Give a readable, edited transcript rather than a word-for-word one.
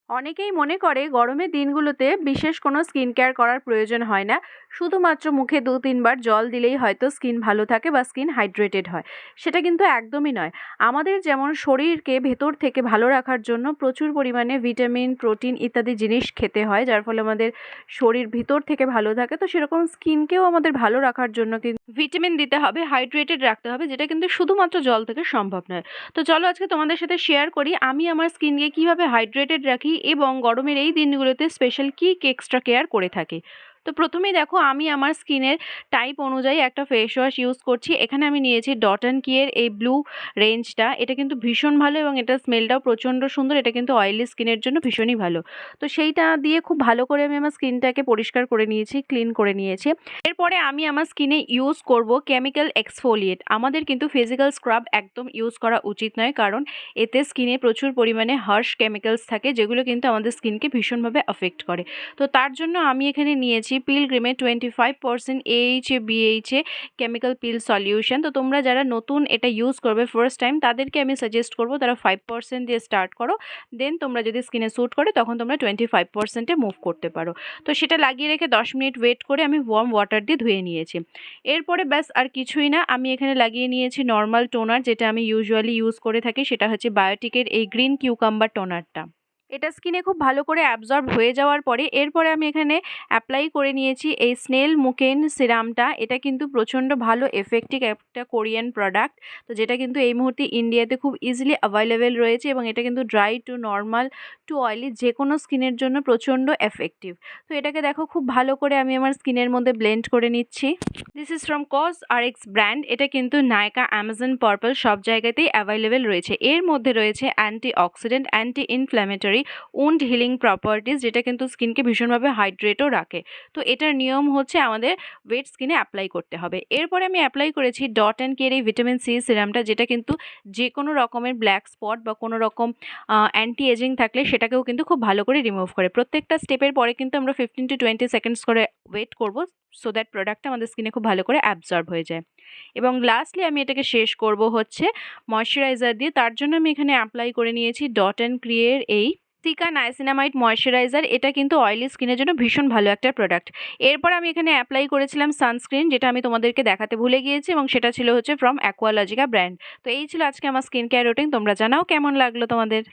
অনেকেই মনে করে গরমের দিনগুলোতে বিশেষ কোনো স্কিন কেয়ার করার প্রয়োজন হয় না। শুধুমাত্র মুখে ২-৩ বার জল দিলেই হয়তো স্কিন ভালো থাকে বা স্কিন হাইড্রেটেড হয়। সেটা কিন্তু একদমই নয়। আমাদের যেমন শরীরকে ভেতর থেকে ভালো রাখার জন্য প্রচুর পরিমাণে ভিটামিন, প্রোটিন ইত্যাদি জিনিস খেতে হয়, যার ফলে আমাদের শরীর ভিতর থেকে ভালো থাকে। তো সেরকম স্কিনকেও আমাদের ভালো রাখার জন্য কিন্তু ভিটামিন দিতে হবে, হাইড্রেটেড রাখতে হবে, যেটা কিন্তু শুধুমাত্র জল থেকে সম্ভব নয়। তো চলো আজকে তোমাদের সাথে শেয়ার করি আমি আমার স্কিনকে কিভাবে হাইড্রেটেড রাখি এবং গরমের এই দিনগুলোতে স্পেশাল কি এক্সট্রা কেয়ার করে থাকি। তো প্রথমেই দেখো আমি আমার স্কিনের টাইপ অনুযায়ী একটা ফেস ওয়াশ ইউজ করছি। এখানে আমি নিয়েছি ডট অ্যান্ড কিয়ের এই ব্লু রেঞ্জটা। এটা কিন্তু ভীষণ ভালো এবং এটার স্মেলটাও প্রচণ্ড সুন্দর। এটা কিন্তু অয়েলি স্কিনের জন্য ভীষণই ভালো। তো সেইটা দিয়ে খুব ভালো করে আমি আমার স্কিনটাকে পরিষ্কার করে নিয়েছি, ক্লিন করে নিয়েছি। এরপরে আমি আমার স্কিনে ইউজ করব কেমিক্যাল এক্সফোলিয়েট। আমাদের কিন্তু ফিজিক্যাল স্ক্রাব একদম ইউজ করা উচিত নয়, কারণ এতে স্কিনে প্রচুর পরিমাণে হার্শ কেমিক্যালস থাকে, যেগুলো কিন্তু আমাদের স্কিনকে ভীষণভাবে অ্যাফেক্ট করে। তো তার জন্য আমি এখানে নিয়েছি পিলগ্রিমে 25% AHA/BHA কেমিক্যাল পিল সলিউশন। তো তোমরা যারা নতুন এটা ইউজ করবে ফার্স্ট টাইম, তাদেরকে আমি সাজেস্ট করব তারা 5% দিয়ে স্টার্ট করো। দেন তোমরা যদি স্কিনে স্যুট করে তখন তোমরা 25%-এ মুভ করতে পারো। তো সেটা লাগিয়ে রেখে 10 মিনিট ওয়েট করে আমি ওয়ার্ম ওয়াটার দিয়ে ধুয়ে নিয়েছি। এরপরে ব্যাস আর কিছুই না, আমি এখানে লাগিয়ে নিয়েছি নর্মাল টোনার, যেটা আমি ইউজুয়ালি ইউজ করে থাকি। সেটা হচ্ছে বায়োটিকের এই গ্রিন কিউকাম্বার টোনারটা। এটা স্কিনে খুব ভালো করে অ্যাবজর্ব হয়ে যাওয়ার পরে এরপরে আমি এখানে অ্যাপ্লাই করে নিয়েছি এই স্নেল মুকেন সিরামটা। এটা কিন্তু প্রচণ্ড ভালো এফেক্টিভ একটা কোরিয়ান প্রোডাক্ট। তো যেটা কিন্তু এই মুহূর্তে ইন্ডিয়াতে খুব ইজিলি অ্যাভেলেবেল রয়েছে এবং এটা কিন্তু dry two normal to oily যে কোনো স্কিনের জন্য প্রচণ্ড এফেক্টিভ। তো এটাকে দেখো খুব ভালো করে আমি আমার স্কিনের মধ্যে ব্লেন্ড করে নিচ্ছি। This is from COSRX brand. এটা কিন্তু নায়কা, অ্যামাজন, পার্পল সব জায়গাতেই অ্যাভেলেবেল রয়েছে। এর মধ্যে রয়েছে anti oxidant, anti inflammatory, wound healing properties, যেটা কিন্তু স্কিনকে ভীষণভাবে হাইড্রেটও রাখে। তো এটার নিয়ম হচ্ছে আমাদের ওয়েট স্কিনে অ্যাপ্লাই করতে হবে। এরপরে আমি অ্যাপ্লাই করেছি ডট অ্যান্ড কেয়ার এই ভিটামিন সি সিরামটা, যেটা কিন্তু যে কোনো রকমের ব্ল্যাক স্পট বা কোনো রকম অ্যান্টি এজিং থাকলে সেটাকেও কিন্তু খুব ভালো করে রিমুভ করে। প্রত্যেকটা স্টেপের পরে কিন্তু আমরা 15 to 20 সেকেন্ডস করে ওয়েট করব, সো দ্যাট প্রোডাক্টটা আমাদের স্কিনে খুব ভালো করে অ্যাবজর্ব হয়ে যায়। এবং লাস্টলি আমি এটাকে শেষ করব হচ্ছে ময়শ্চারাইজার দিয়ে। তার জন্য আমি এখানে অ্যাপ্লাই করে নিয়েছি ডট অ্যান্ড ক্রিয়ের এই সিকা নাইসিনামাইড ময়শ্চারাইজার। এটা কিন্তু অয়েলি স্কিনের জন্য ভীষণ ভালো একটা প্রোডাক্ট। এরপর আমি এখানে অ্যাপ্লাই করেছিলাম সানস্ক্রিন, যেটা আমি তোমাদেরকে দেখাতে ভুলে গিয়েছি, এবং সেটা ছিল হচ্ছে ফ্রম অ্যাকোয়ালজিকা ব্র্যান্ড। তো এই ছিল আজকে আমার স্কিন কেয়ার রুটিন। তোমরা জানাও কেমন লাগলো তোমাদের।